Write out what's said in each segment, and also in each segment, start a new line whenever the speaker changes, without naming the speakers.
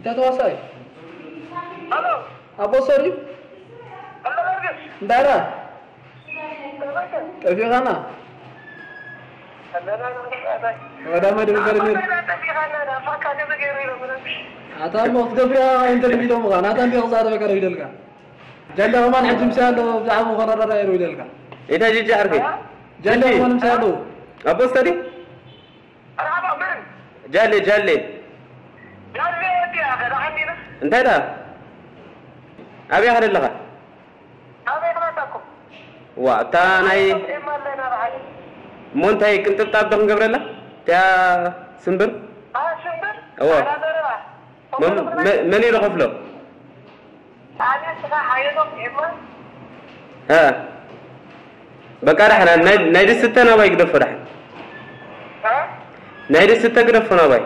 يتتواصل
الو
ابو سوري
الله يرجع
دارا كيف غانا ودا ما دبر ني اتا مو تغفيا انت اللي دوم غانا اتا بيغ زاد بكره يدلك جنده ما نحج مسالو زعمو قرر يرو يدلك
ايتا جيجي اركي
جنده ما مسالو
ابو سوري
انا من
جالي
جالي يا اخي عندنا
انت دا ابي هذا اللغه
ابي خلاصكم
واتاناي مونتاي كنت تطابخ غبرلا تا سنبر
سنبر
من يروح له
انا سبا حيدو يما
ها بقى احنا نايد ستنا باي قدف رح
ها
نايد ستة قدفنا باي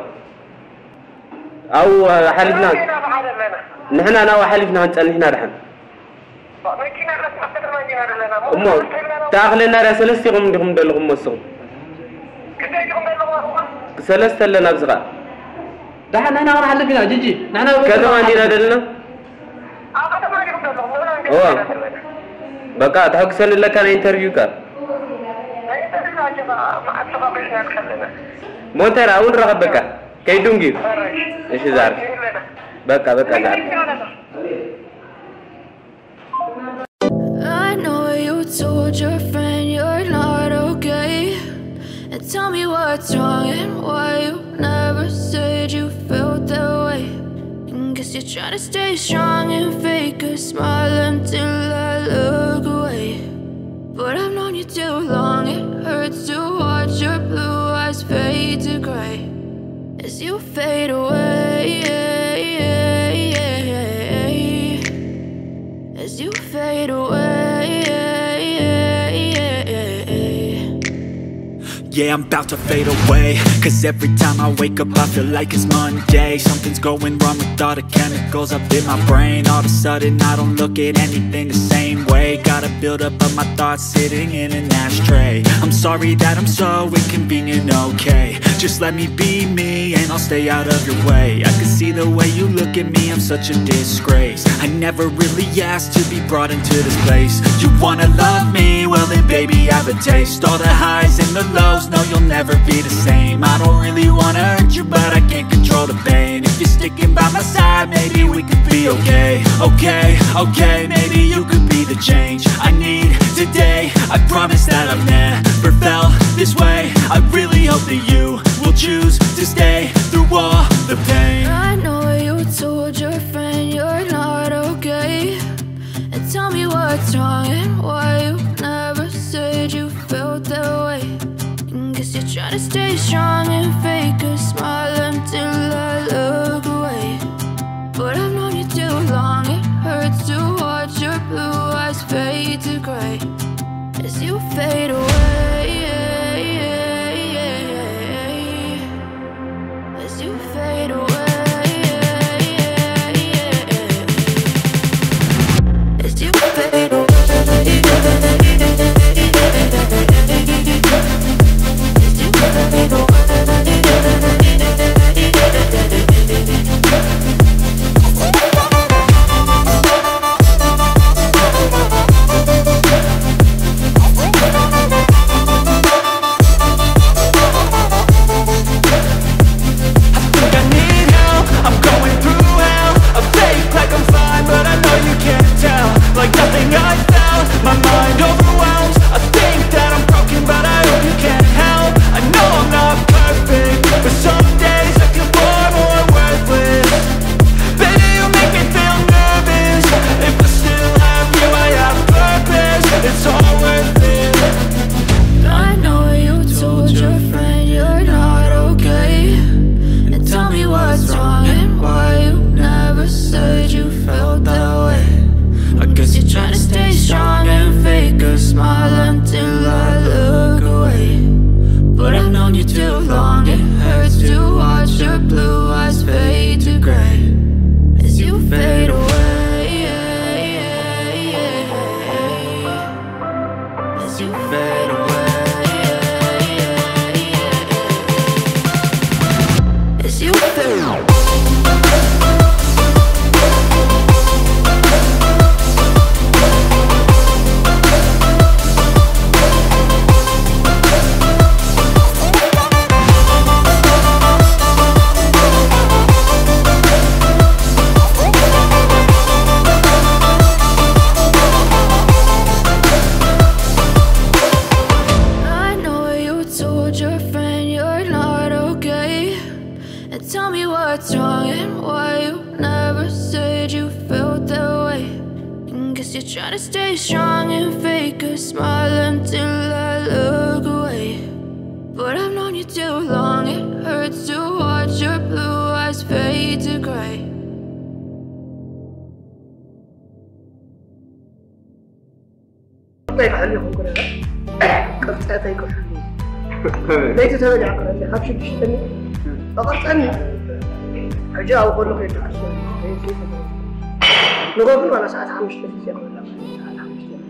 او حلفنا نحن انا وحلفنا نحن رحنا أمو تأخلنا رسالة قم دلهم مسوم سلسة لنا بزغا
دحنا أنا راح أحلفنا جيجي نحن
كذا ما عندنا دلنا بقى تحكسن لك كان انترفيو كار مونتر أول رغب بقى كي دونجي إيش زار بقى زار
I know you told your friend you're not okay, and tell me what's wrong and why you never said you felt that way. And guess you're trying to stay strong and fake a smile until I look away. But I've known you too long, it hurts to watch your blue eyes fade to gray as you fade away. As you fade away.
Yeah, I'm about to fade away, 'cause every time I wake up I feel like it's Monday. Something's going wrong with all the chemicals up in my brain. All of a sudden I don't look at anything the same way. Gotta build up of my thoughts sitting in an ashtray. I'm sorry that I'm so inconvenient, okay. Just let me be me and I'll stay out of your way. I can see the way you look at me, I'm such a disgrace. I never really asked to be brought into this place. You wanna love me? Well then baby I have a taste. All the highs and the lows, no you'll never be the same. I don't really wanna hurt you but I can't control the pain. If you're sticking by my side maybe we could be okay. Okay, maybe you could be the change I need today. I promise that I've never felt this way. I really hope that you will choose to stay through all the pain.
I know you told your friend you're not okay, and tell me what's wrong and why you never said you felt that way. And guess you're trying to stay strong and fake a smile until I look away. But I've known you too long, it hurts to watch your blue eyes fade to gray as you fade away. As you fade away. As you fade away. As you fade away. friend, you're not okay. And tell me what's wrong and why you never said you felt that way. And guess you're trying to stay strong and fake a smile until I look away. But I've known you too long, it hurts to watch your blue eyes fade to gray.
طيب عليكم كلنا قلت أتيكم ليش تتابع كلنا خافش تشتني فقط أني أجا أقول لك إيش نقول ولا ساعة 5 دقيقة ولا ساعة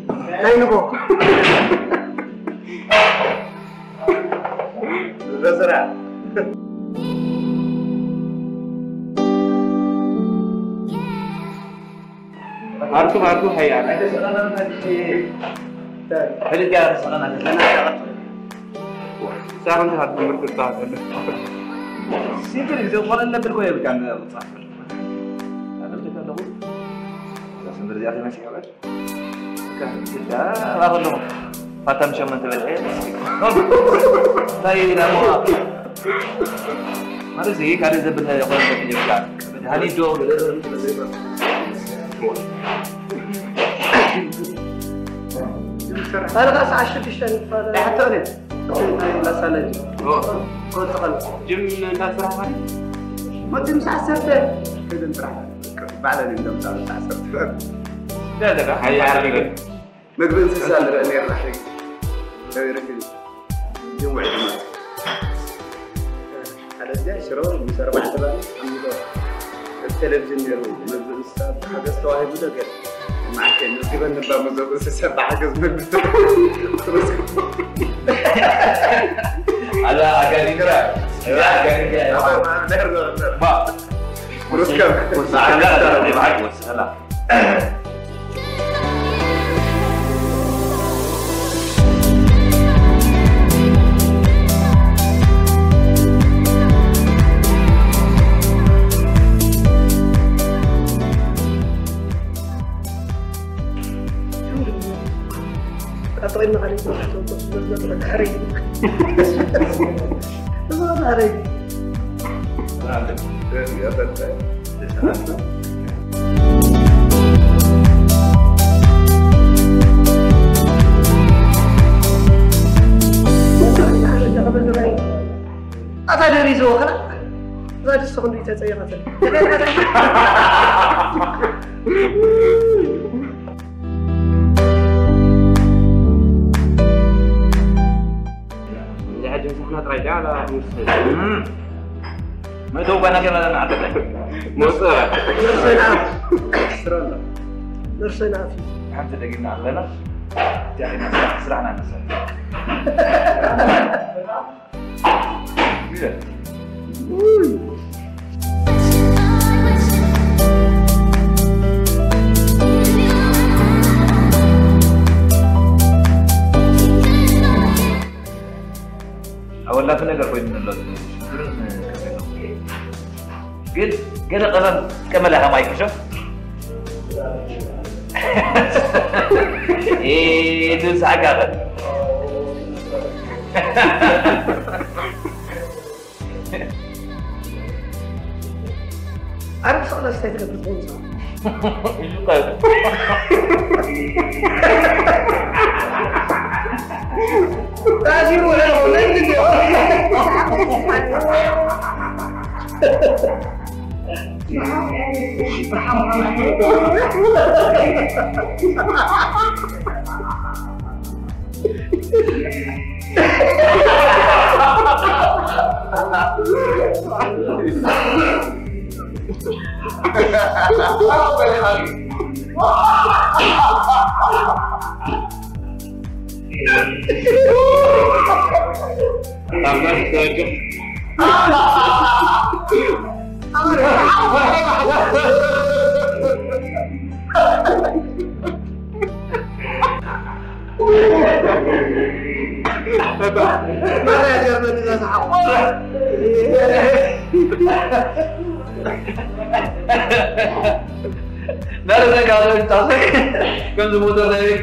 5 لا نقول
بسرعة عارفو هي يعني هل جاء رسالة أنا سارن هذا مركز تاعه سيكل إذا ولا لا بالكوية بكان صح أنا بتكلم بس من رجعت ماشي كمان كان كذا راح لهم فتم شو من تبغى طيب لا ما رزقي كان يزبط هذا يقول لك يبقى هني دو
أنا بس 10 تشتني حتى أنا لا سالج قلت قلت
جم الناس راح مالي
ما تمسح سرته
كذا انت راح بعد اللي انت مسح سرته لا حي عربي ما تقول سال رأني راح يجي ركز يوم عيد على الجاي شرور مسار بعد بقى التلفزيون يروح الأستاذ حدث واحد وده كده معك إنه كده نبغى مزود سبعة حاجز من على أكاديمي كرا أكاديمي ما نهرب ما مرسكم لا لا معك بس هلا
أطغينا عليك وحتى حريق ما حريق أتدري زوجنا لا تستخدم تسير مثلا
على ما يتوب أنا كذا أنا عدد مصر
نرسينا فيه
الحمد لله قلنا علينا يعني سرعنا نسأل أولا في نقدر كويس من اللازم قد كده قلم كم لها مايك شوف إيه دوس عقارة
عارف سؤال استيقظ بالبونزا
شو قال
تعجبوا له ولا يدري
لا لا قالوا انت كم زموتر ذلك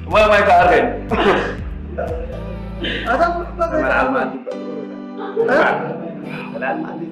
ما يقارن
هذا
ملعب ما عندي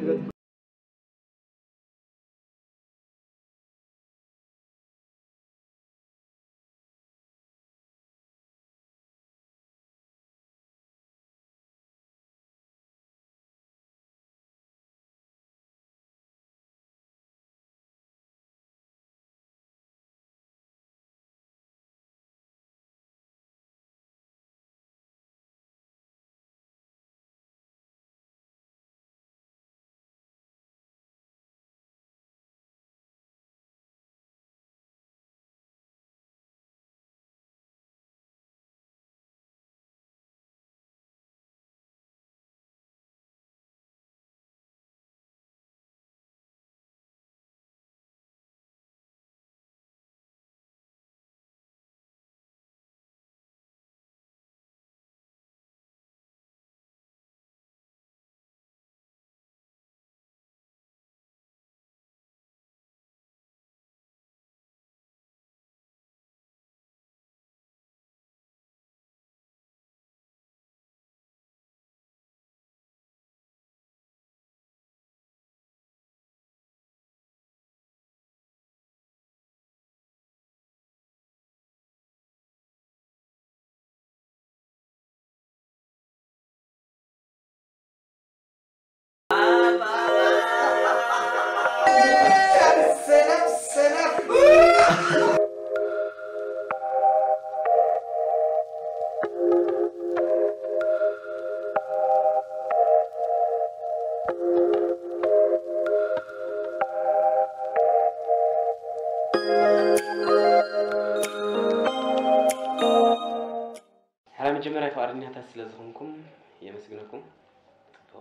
مجمرة فارني هذا سلزمكم يمسكنكم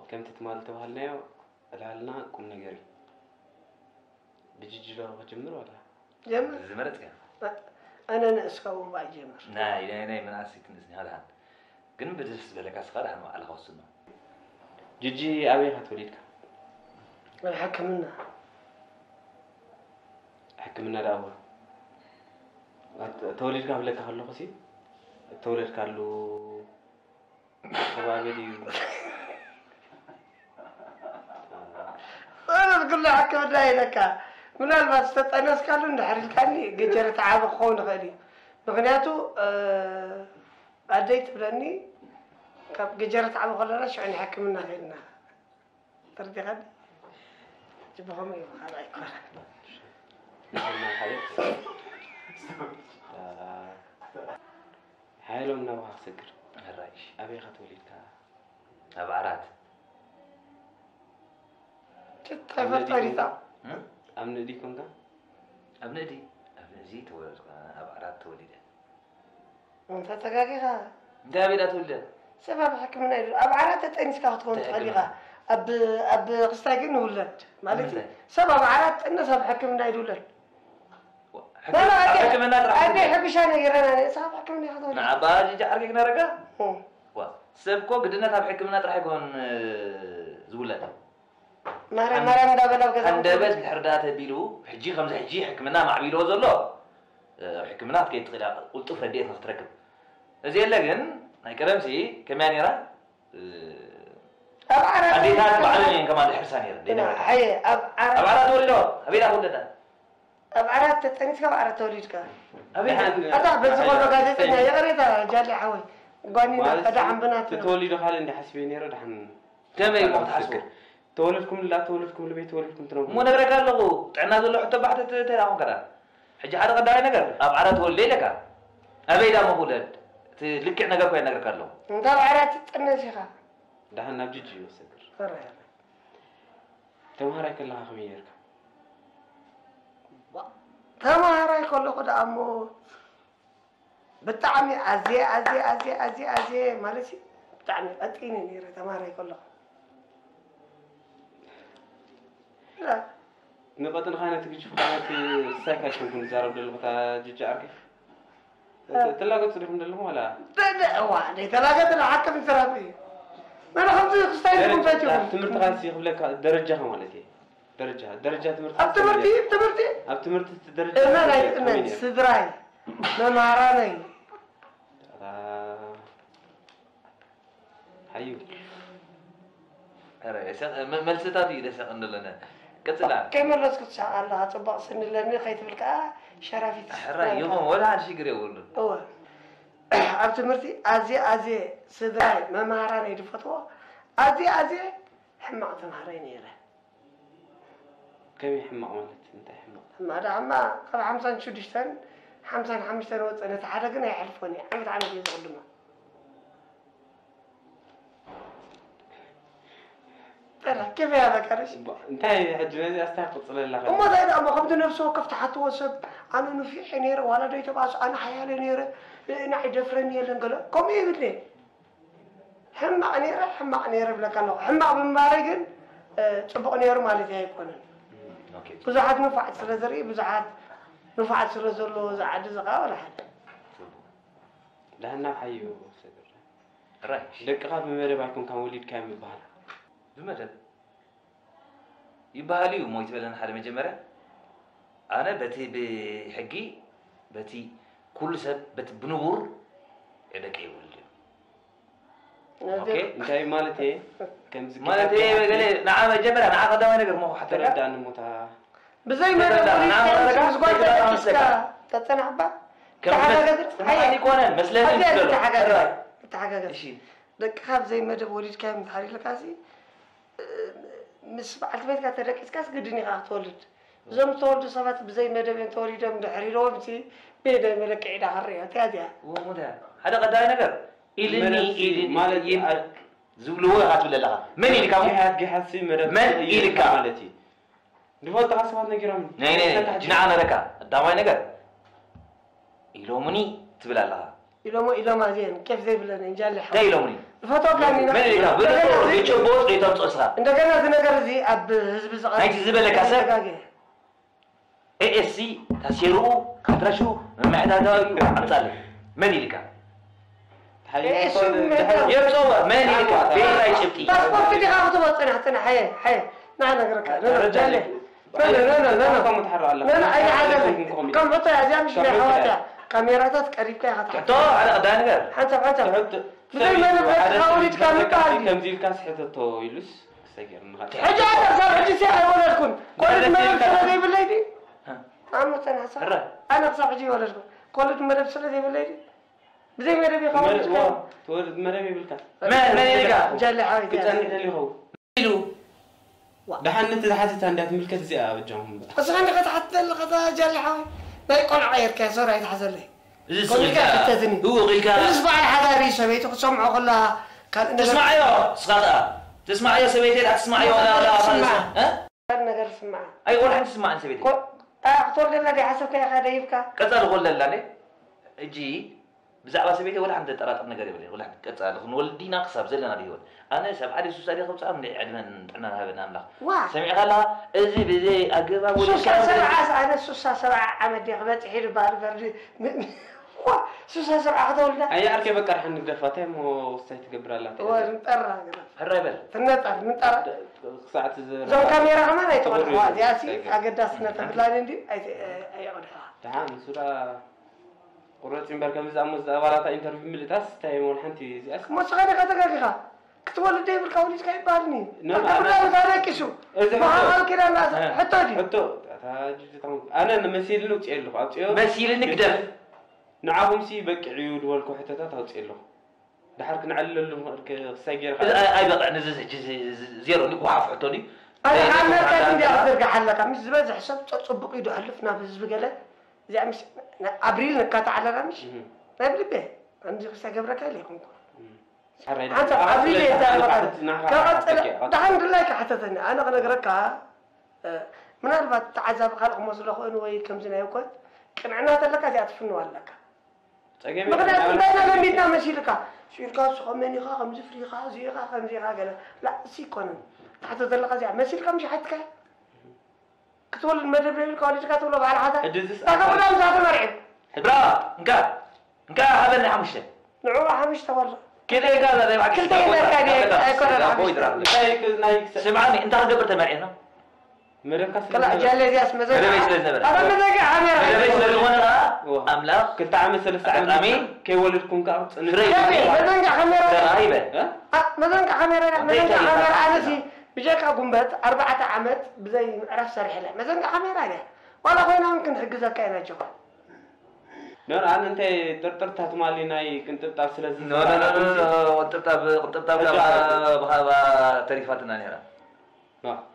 كم تتمال توهلنا العلنا كم نجري بيجي جلوا بجمر ولا
جمر
زمرتك
أنا نسكو باي جمر
ناي من عسيك نسني هذا قن بدرس بالك أسخر هم على خاصنا
جيجي أبي هتوليدك حكمنا الأول توليدك قبلك هلو قصي تولد كارلو شبابي
أنا بقول له حكم دايلك من الباس تتأنس كارلو نحرل كاني جرت عاب خون غادي بغنياتو أديت بلاني كاب جرت عاب خلنا شو يعني حكمنا هنا تردي غادي جبهم يبغى رايكم
حالو من أبغى سكر
الرئيس
أبي خطوليك
أبعرات
تتفرج طريقة
أمن ديكم ده
أبن زي تولد أبعرات تولده
أنت تجاكها
ده بيدا تولده
سبب حكمنا أبعرات تتأنس كهتكون طريقة أب قصتاجين ولد مالتي سبب عرات إن سبب حكمنا يولد لا
حكمنا
أبي حبش أنا يرانا سبب حكمنا هذول
نعباجي جعرك نرجع سبكو قدنا تاب حكمنا راح يكون زولة
مرة مدابلة وكذا
عندبس الحردات بيلو حجي خمسة حجي حكمنا مع بيلو زلوا حكمنا كي تطلع قلت فرديت نستركب زين لكن هاي كلام سي كمان يرى أبعرات بعدين كمان الحرسان يرى
هاي
أبعرات ولدوا أبي لا ولدنا
أبعرات تتأنس كأبعرات ولدك
أبي
أطلع بس قولوا قاعدة يا غريبة جالي حوي قاني نقدر عن بناتنا
تولي دخل إني حسبين يرى دحن
تم يبغى تحسب
تولدكم لا تولدكم البيت تولدكم تنام
مو نقدر كله عنا ذو حتى بعد تلاهم كذا حجي حدا قدر نقدر أبعرات ولي لك أبي لا مولد لك نقدر كوي نقدر كله
أنت أبعرات تتأنس يا
دحن نبجي وسكر
فرح
تمهرك الله خميرك
تمهرك كله قد أمو بتعمي أزي مالسي بتعمي أتيني نيرة تمهرك كله لا
نقطة الخانة تجي في قناة ساكت شوفون زارب للغة جيجي عركي تلاقوا تصريحهم لهم ولا
لا واحد تلاقوا الحكم الثرابي ما أنا خمسة خستين فاتوا
تمرت غاسي قبلك درجة مالتي درجة تمرت
تمرتي
تمرت درجة
أنا سدراي ما ماراني
حيو
أرى ملستاتي إذا سأقول لنا كتلا
كم رزق تسعى الله طبق سن لنا خيط بالكا شرافي
أرى يوم ولا عاد شيء قريب
هو عبد مرتي أزي سدراي ما مهران يدفتوا أزي حماق مهرين يره
كم يحمق مالت أنت حمق
ما عما قبل 50 شدشتن 50 وقت أنا تحرقنا يحلفوني عم تعمل يزغلنا ترى كيف يا ذكرش
أنت حجنا أستحق تصل الله
وما ذا ما خبط نفسه كفت حتى وسب أنا نفي حنير ولا ديت باس أنا حيالي نير نعيد فرني لنقله كم يقولي حمق نير بلا كانوا حمق بمارجن تبقى نير مالتي هيكونن بزعات نفعت سلزري بزعات نفعت سلزلو زعاد زقا ولا حد
لهنا حيو سدر
رايش
دقيقة بمرة بايكون كان وليد كامل بحال
بمرة يبالي ومويت بلن حدا مجمرة أنا بتي بحقي بتي كل سب بت بنور إذاك يقول
أوكي أنت مالتي كم زكي
مالتي قال نعم جمرة نعم قدام أنا غير مو حتى
ترى أنا متى
بزي ما نقول تتنعبا
هاي كونن مسلمين
تحقق شيء لك خاف زي ما جاب وليد كان متحرك لك هذه مش بعد ما تكترك إسكاس قدني قاعد تولد زم تولد صفات بزي ما جاب تولد من حريرو بتي بيدا ملك عيد حرية تاديا
ومو ده هذا قدام نقر إلني مالتي زولوه هاتوا لها من اللي كم
جهازي مرة
من اللي كم
مالتي دفعت عصبات نجرام
نعم جنانا ركا دامai نقر إلومني تبلا لها
إلوما زين كيف زي بلنا نجال
ده إلومني
الفتوى كان
من اللي كم بدو بيشوفوش ليتم تصحى
عندك أنا تنقر زي أب حزب صغير
هاي تزبل لك أسر ASC تسيرو كترشو معدادا أمثال من اللي كم يبصور ما اللي كان في لا يشبتي
باسبور تدي خاطو بطنا حي نعم نقرك لا لا أي حاجة كم بطل أزيام مش بحواتها كاميرات قريب كي خاطر
تو على قدام نقر
حتى بدل ما نبغى حاولت كامل كاري
كم ديل كاس حتى تو يلوس سجر نغطي
حاجة أنا صار عندي ساعة ولا تكون كل ما نبصر ذي بالليل أنا مثلا صار أنا صار عندي ولا تكون كل ما نبصر ذي بالليل بدي ما نبي خالص
تولد ما نبي بالكاس
ما يلقى
جل حاجة
كتاني اللي هو
لو
دحين أنت دحين عندك ملكة زي بجاهم
بس أنا قد حتى القطع جل حاجة لا يكون عير كسر عيد حصل لي
هو غير
اسمع الحضاري سويته سمعوا كلها
تسمع يا صغار تسمع يا سويتي لا تسمع يا ولا ها
انا غير سمع
اي ولا تسمع انت سويتي
اختار لنا دي حسب كيف خديفك
قتل قول لنا اجي بزعبه سويتي ولا عند طرات نغير يبلي ولا قتل ولدينا قصاب زلنا ديون انا سبعه دي سوساري خمسه من عندنا هذا ناملا سمع غلا ازي بزي اقبا
ولا سبعه انا سبعه عمد يغبط حيل باربر سوسة سبعة هذولنا.
أي أركي بكر حن دفاتهم وستيت قبر الله.
ونطرّ.
هالربل.
نطرّ.
ساعة الزر.
زون كاميرا كمان أي تقول واحد ياسي أقداسنا تبلانين دي أي أقولها.
تعال سورة قررت إن بركم زاموز أولاد إنترفيو ملتاس تايمون حنتي زي أس.
ما صغيرة كذا. كتقول لي بالكونيش كاي بالني.
أنا
أنا كيسو. ما هو كده لا حتى دي. أنا مثيل له تقول له.
مثيل نقدر.
نعاهم سي بك عيود والكحتات هتصير له دحرك نعلل له ساجر
اي بقى نزز زيرو لي وحاف عطوني
انا عامل كان بدي ارجع حلك مش زبز حسب تصبق يدو حلفنا في قال زي مش ابريل نكات على رمش ما بلبه عندي قصه قبرك عليكم انت ابريل انت الحمد لله كحتتني انا غنقرك من البات تعذب خلق مصر اخوين وي كم سنه يكون كان عنا لك زي تفنوا لك ما قدرت انا لم يتمشيلك شيلك سخمني خا خمس فريقه زيقه خمسه قال لا سيكون حتى تلقى زي مسيلك مش حتك كتول المدرب الكوليج كتول على هذا تقبل ذات مرعب
برا نكا هذا حمشه
نعوه حمشه والله
كده قال هذا معك
كل كان
سمعني انت قبرت معي انا
مركز
لا جالي دي اسمه زي انا مزاج عامر
أملاك
كنت عامل 3 عام كي ولدكم كأوت
مدنك خميرة
ترايبة
مدنك خميرة مدنك خميرة أنا سي بجاك أقومبت 4 عامات بزي عرف سرح له مدنك خميرة أنا ولا خوينا ممكن حجزك كأنا جوا
نور أنا أنت ترترت هتمالي ناي كنت بتعرف سلازم
نو قلت بخا تاريخاتنا هنا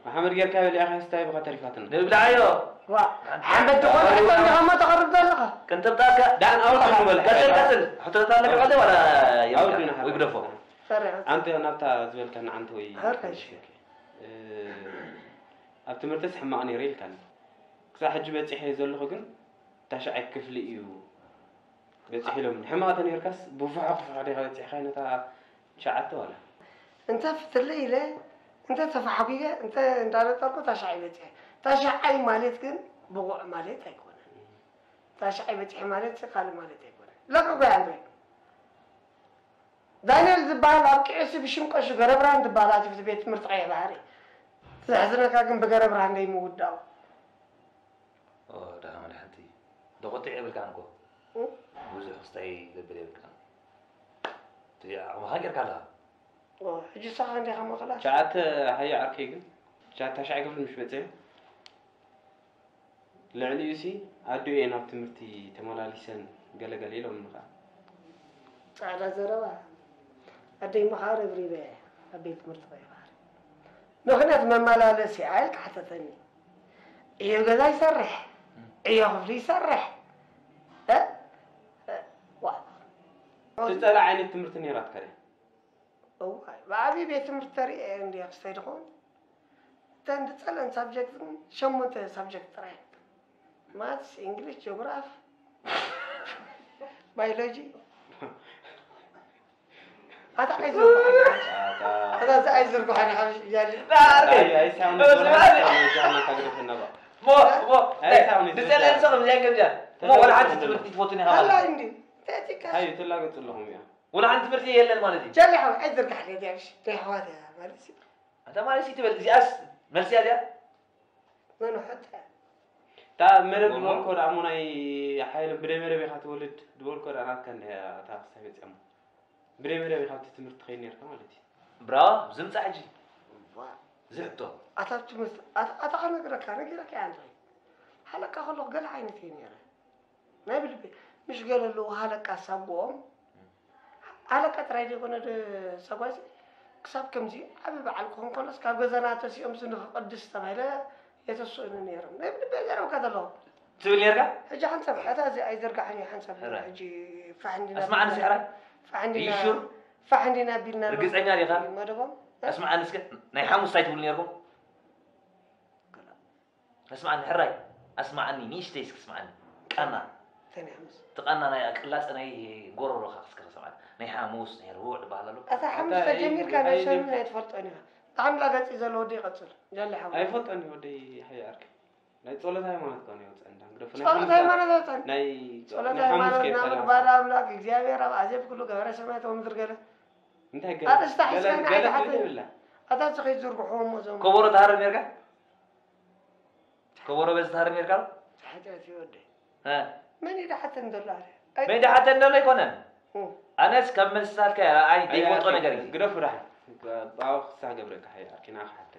محمد غير كابل يا أخي استاي بخا تاريخاتنا
نبدأ عيو
حمد تقول حتى إني ما تقرب دلها
كنت بتاعك
دان أول شيء
كسل حطيت لك قدي ولا يمكن ويقرفوا
أنت أنا بتاع زبل كان أنت وي
هرش
أبتمرتس حماني ريل كان كسا حج بيت يحيي زلخ جن تشعك كفلي يو بيت يحيلهم حماتني يركس بوفعق عليه هذا تحينا تا شعته ولا
أنت في الليلة أنت تفحقية أنت دارت تركو تشعي بتي تشعي مالت كن بقوع مالت هيكون تشعي بتي مالت قال مالت هيكون لا كوي عندي دانيال زبال أبكيس بشمكش غربران دبالات في البيت مرتعي بحري تحزنك كأن بغربران دي موداو
ده ما لحتي ده قطع بالكانكو وزي خستي دبلي بالكان تيا وهاجر كلا
حجي صح عندي خم خلاص
شعت هي عركيجن شعت تشعي قبل مش بتي لعلي يسي عدو إيه نبت مرتي تمالا لسان قال لهم نقع
على زروا أدي محارب ريبة أبيت مرتبة بحر نخنت من ملالسي عيلك حتى ثاني إيه قدا يسرح إيه خفلي يسرح ها واحد
تسأل عن التمرت نيرات كريم
بعدي بيت مرتري عندي أستيدخون تند تسألن subject شمونت subject ترى maths English geography biology هذا عايز يرجع أنا حاش يعني
لا أي ساعة جانا كقدر في النبأ
مو تسأل إنسان زي كذا مو ولا حد تفوتني هذا
هلا عندي تأتيك
هاي تلاقيت لهم يا
ولا عند مرتي يلا المالدي
جالي حاول عايز يرجع لي ديش تيح هذا مالسي
هذا مالسي تبل زي أس مالسي هذا
ما نحطها
تا مرد دول كور عموناي حايل بريمير بيخات ولد دول كور أنا كان تا سبت أم بريمير بيخات تمرت خينير كمالتي
برا زمت عجي زحته
أتابت مس أتخلنا كذا يعني هلك أخلق قال عيني ثاني أنا ما بلبي مش قال له هلك أسابهم هلك ترى يكون سباس كسب كم زي أبي بعلقهم خلاص كابزنا تسيهم سنو قدس تماله يتسوون نيرم ما بلبي جرو كذا له
تقول يرجع
حجي حنسب هذا زي يرجع حني حنسب حجي فعندنا
اسمع عن سحرة
فعندنا فعندنا بيلنا
رجز عيني يا خال
ما دبم
اسمع عن سكت نيحام مستعد تقول نيركم اسمع عن حراي اسمع عني ميش تيسك اسمع عني أنا
ثاني حمس
تقنا أنا أكلات أنا جورو خاص كذا سمعت نيحاموس نيروع بحاله
أتا حمس تجميل كان يسوي من يتفرط أنا تعمل لقيت إذا لودي قتل جل حمس
أي فوت أني ودي حي أرك ناي صلاة هاي ما نتكلم يوم عندنا
صلاة هاي ما نتكلم
ناي
صلاة هاي ما نتكلم بعد أملاك إجابة رب عجيب كله كهرة سمعت ومدر قاله
أنت هيك
أنا استحسن أنا عايز
حتى
أتا تخيل زرق حوم وزم
كبورو تهار ميركا كبورو بس تهار ميركا
حاجة ودي
ها
من إذا حتى ندلله
ما إذا حتى ندلله يكونه أنا كم سال كيا أي تيفوت أنا قريب
قرف راح باو ساعة قبرك حي أركي ناخ حتى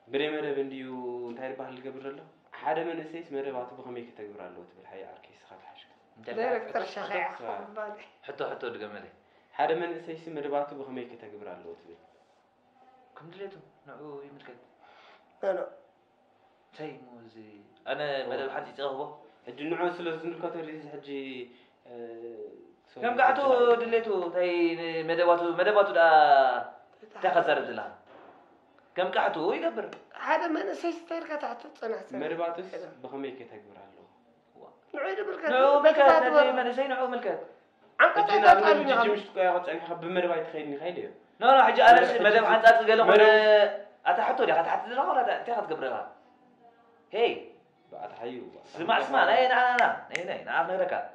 بريمير بنديو تاير بحال قبر له حدا من السيس مرة بعطي بخميك تقبر له تبي الحي أركي سخات حشك
دايرك ترشخي بالي
حتى دقملي
حدا من السيس مرة بعطي بخميك تقبر له تبي
كم دليتو نعو يملك
أنا
شيء موزي أنا بدل حد يتغوى
الجنوع سلسلة الكاتوليز حجي
كم قعدوا دليتو تاي مدباتو دا تخسر دلها كم قعدوا يقبر
هذا ما نسيت تاير كتعطي صنعت
مرباتس بخميك تقبر له
نعيد بالكات
نعو ملكات نتي ما نسي نعو ملكات
عم
أنا مش تقول يعني حب مربات خيرني خيري
لا حاجة أنا مدام حد قال لهم أتحطوا لي أتحط لي ولا تاخذ قبرها هي
بعد حيو
اسمع أنا نعرف نغرك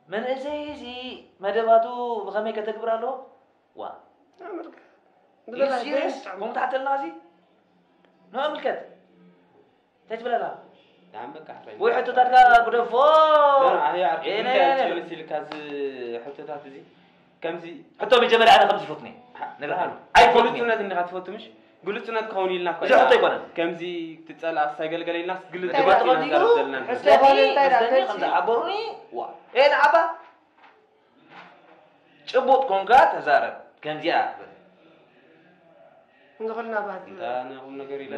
من إزاي مدباتو بخميك تقبر له وا يسيرس قوم تحت النازي نو ملكت تجبل لا
دعم بقى حري
وحطتك قدفو
لا هي عارف
انا
مثل كاز حطتها زي كم زي
حطوا من جمال على 5 فوتني
نغال
اي
قلت
فوتني
لنا انك تفوت مش قلت لنا تكوني لنا
اذا حطوا يكون
كم زي تتسال سايقل الناس قلت
لنا حسني عبرني وا اين عبا شبوت كونغات هزارت كان زيا
ندخلنا بعد
انا قلنا قري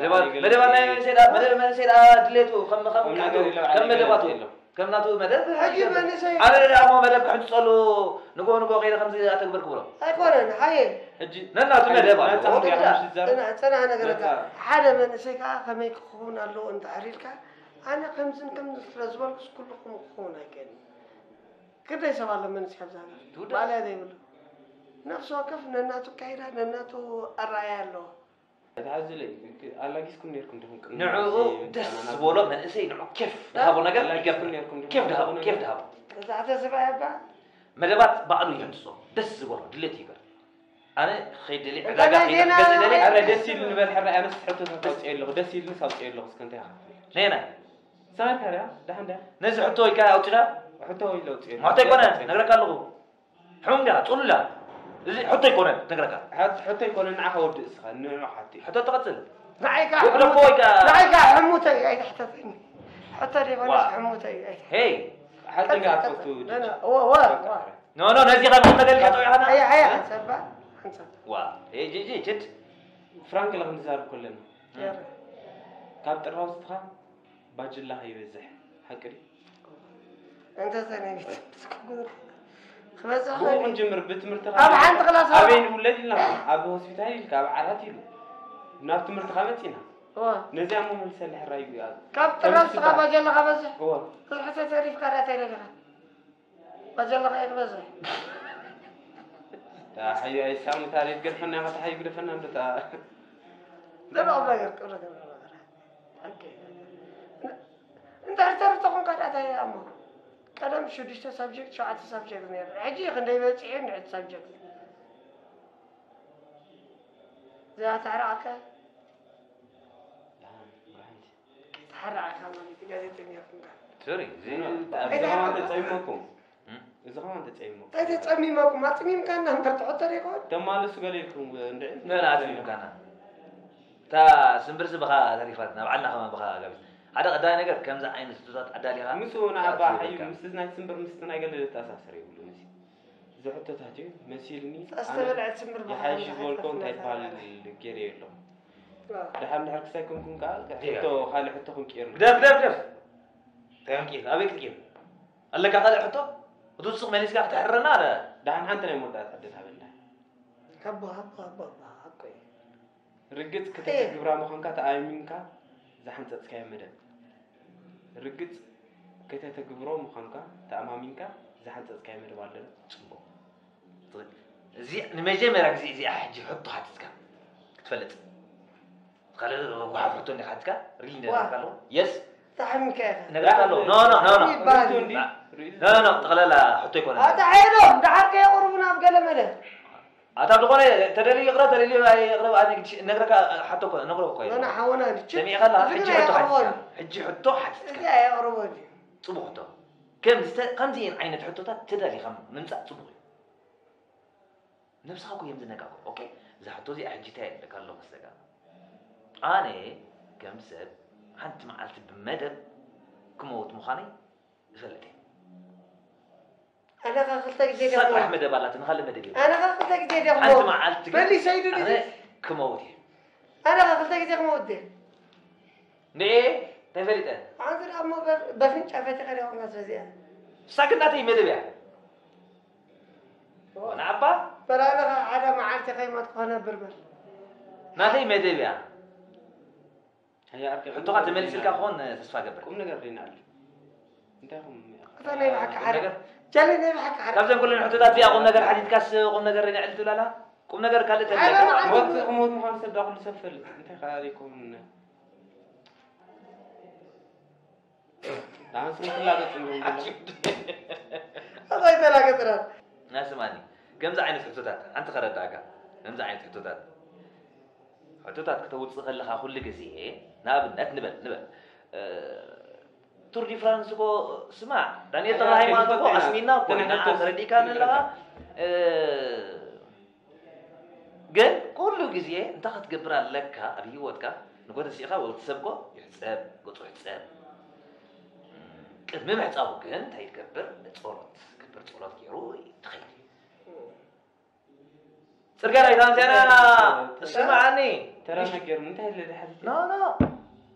مدبا ما سيدا دليتو كم مدباتو كم ناتو مدب
عجيب أنا شيء
انا ما مدب حد صلو نقو غير 5 تكبر كبره
أكون حي
اجي
ناتو مدب
أنا قلت حدا من شيء كم يكون الله أنت عريلك أنا كم رزوال كلكم خونا كده يسوى الله من شيء هذا ما له يقول نفسه كيف نناتو كايرا نناتو الرأي له
تعزلي الله يسكن يركم دهون
نعو دس بولو من اسي نعو كيف دهابو نقل كيف دهابو
هذا سبعة بقى
مدبات بعلو يحدثو دس بولو دلتي يقول انا خيد لي
انا دسي نبل حرا انا حطو توصي له دسي نصاوصي له اسكنت يا
نينا
صار كذا دحن ده
نزل حطو يكا اوتيغا
حطو يلو تصير
حطو يكون نغرك له حمدا طللا حطو يكون نغرك
حطو يكون نعه ود اسخ انه حتى
حطو تقتل
نعيك حموتي اي تحت حتى لي وانا حموتي
هي
حتى قاعد فوتو
انا هو
نو نزي غير من نقل كتو انا
هي حسبها
وا جي جد
فرانك لغ نزار كلنا كاب تراوستها باج الله يبزح حقري
انت ثاني خلاص
هو نجمر بتمرت
اب عند خلاص
ابين ولدنا اب هوسبيتال كاب عرات يلو ناب تمرت خامتينا
هو
نزي مو من سلح راي يا
كاب تراوست باج الله خبز
هو
حتى تعرف قرات لك باج الله خير بزح
تا حي اي سام تاريخ قرفنا ما تحي قرفنا انت
لا لا انت اعترفت تكون قرات يا امه كلام شو دشت سبجكت شو عاد سبجكت نير عجي خندي بتعين عند سبجكت زي تعرعك تعرعك ما قاعد تنير
سوري زين
اذا ما تصيمكم اذا ما تصيمكم
اذا تصميمكم ما تصميم كان انت تحطر يكون
تمالس قال لكم
لا تصميم كان تا سنبرس بخا تعريفاتنا بعدنا خما بخا قبل هذا قدا نجر كم زعين استوزات عدالها
مسونا عبا حي مستنا سنبر مستنا قال التاساسر يقولوا مسي اذا حتى تحتي مسيلني
استبلعت سنبر
يا حي فولكم تايبال الجيري له دحم نحرك ساكن كون قال حتى خالي حتى كون كير
دف تمام كيف ابيك كيف قال لك قال حتى وتوسق ماليس قاعد تحرنا هذا
دحن حنت لي مودات عدتها بالله
هبا
رجت كتب جبرا مخنكا تايمينكا زحمت تسكاي مدد رجت كتب جبرا مخنكا تامامينكا زحمت تسكاي مدد والله
طيب زي نمجمرك زي احجي حطوا حتسكا تفلت قال وحفرتوني حتسكا ريلنا قالوا يس
تحمك
نقالوا لا تقول لا حطوا يكون
هذا عينه دحرك يقربنا بقلم مدد
أتابع تقولي تدري يقرأ أنا نقرأ حتى نقرأ كويس.
أنا حاولنا نشوف.
جميع غلا حجي حطوا حتى.
يا قربوني.
صبغ حطوا. كم زين عينة حطوا تدري خم ننسى صبغ. نفس خاكو يمزن نقاكو أوكي. إذا حطوا زي حجي تاني ذكر له مستقام. أنا كم سب حنت معلت بمدد كموت مخاني زلتي.
أنا قلتك جديد
صدق أحمد بالله تنخلي مدري.
أنا قلتك جديد يا
أنت ما عالتك.
بلي سيدني.
أنا كمودي.
أنا قلتك جديد كمودي.
ليه؟ تفريته.
عندنا أما بفنش عفتي غير يوم نزازيها.
ساكن ناتي مدري. أنا عبا.
برا أنا على ما عالتي قيمة قنا بربر.
ناتي مدري.
هي أركب.
حطوا قات ملي سلك أخون تسفى قبل.
قم نقرينا عليه. انتهم.
أنا يبحك حرب. جالي نبحك حرب.
كم كل الحدودات فيها قم نقر حديد كاس قم نقر رنعلت ولا لا؟ قم نقر كالت.
وقت موت مخالص بدأ كل سفل. انت خليكم. لا نسمع كل هذا تقولون.
هذا يتلاقى ترى.
ناس ماني. كم زعين حدودات؟ أنت خرج داعك. كم زعين حدودات؟ حدودات كتبوا تصخل لها كل جزية. نابن نبل. تور دي فرانسكو سمع دانيال تراهي ما تكو اسمينا كنا تردي كان لها قال كل جزية انت خدقبر لك أبي واتك نقول تسيخا وتسبقو يحساب قطو يحساب كذا ما محتاجه كان تاي كبر تصورت كيرو تخيل سرقة إذا أنا اسمعني
ترى ما كير من تهل لحد
لا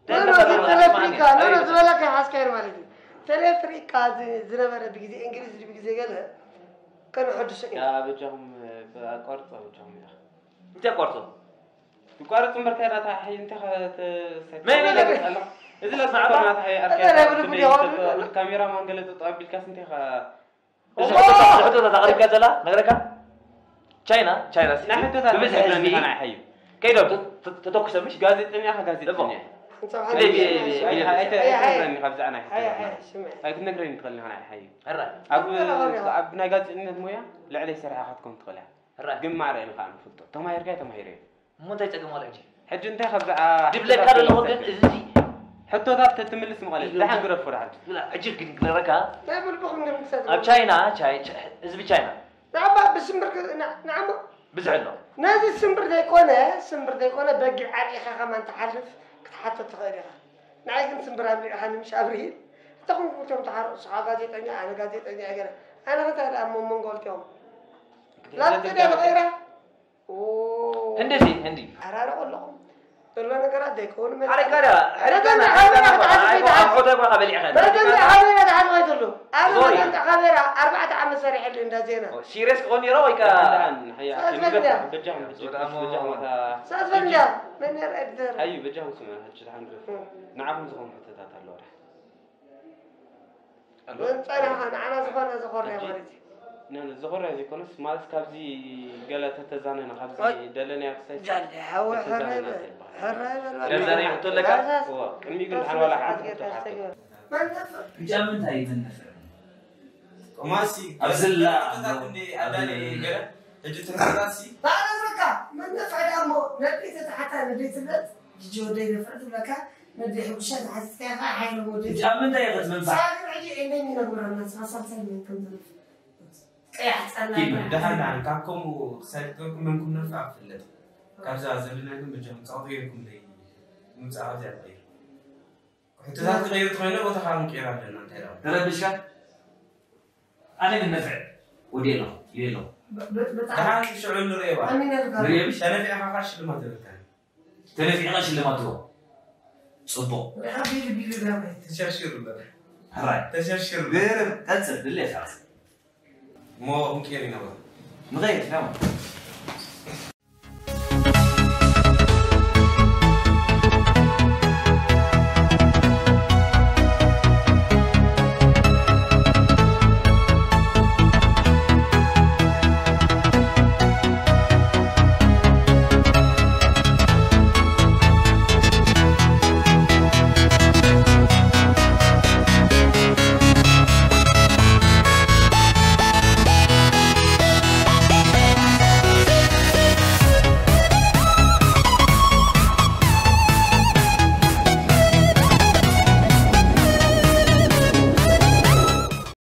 تلفريكا أنا زبالك حاسكير مالتي تلفريكا زربنا بيجي إنجليزي بيجي قالها كانوا حدث
يا بجهم بقرطة بجهم يا
أنت قرطة
بقرطة مركزة تحي أنت خذت
ما ينادي
إذا لا تسمع ما تحي أركض الكاميرا ما قلت تطيب بالكاس أنت
إذا حدث تقريب كذا لا نقرأك تشاينا
نحن تتابع أنا حيو
كيدو تتوقع مش
غازيتني أخا غازيتني أي خبز أنا هاي كنا قرين تقولي أنا حيو أب ناقات إن المويا لا عليه سرعة أخذكم تقولها قم معرين قام فوتو تما يرجع تما يري
مو تيجي ولا شيء
حج أنت خبز
جيب لك هذا الوقت إزاي
حتى ذات تتملس مغالي لا حنقول فرحت
لا أجيك نقرأك
لا بالبخم نمسك
أب تشاينا إزاي تشاينا
نعم بسمبر نعم
بزعلنا
نادي السمبر ده يكونه بقي على إخا ما أنت عارف حتى تغيرها نعيق نسمبر أبري أنا مش أبريل تقوم كنتم تعرف صعب قاعد أنا قاعد أنا مثلا أم من قلت يوم لا تدري غيره
هندي
أنا أقول لهم تقول أنا قرأت يكون من
حركة أنا
أربعة عام سريع اللي ندازينا
سيريس قوني رويك
سأتفنجا من يرقدر
أيوة بجاه اسمه هالشيء حنقول نعرف نزخون حتى ذات اللورة
أنا زخون يا مريتي
نحن الزخور هذه كونس مالس كابزي قالت تتزاننا خابزي دلني أكسي
جل هو حريبة
جزاني يحط لك
هو كم يقول حن ولا حد
جامن هاي من نفر
وماسي
أبزل
أداني قال هجت راسي
لا أنا من نفع أمو نبيت حتى نبيت النت جودي نفرد لك ندي حبشة حسيتها حيل مودي
جامن هاي قد منفع
ساعة عجي إنني نقول الناس أصلا منكم
كيف دهان عن كابكم وسايتكم منكم نفع في الليل كابزا زلنا بجهم صغيركم لي مساعد غير حتى ذات غير تغير وتخارم كيرا لنا
ترى بشكل أنا من نفع ودينا يلو
دهان شعور الريبة
ريبة مش
أنا في أخاش اللي ما تبكان
تلفي علاش اللي ما تروح صبو
تشرشر ولا
هراي
تشرشر
غير تنسى بالله خلاص
مو ممكن ينام
مغير فاهم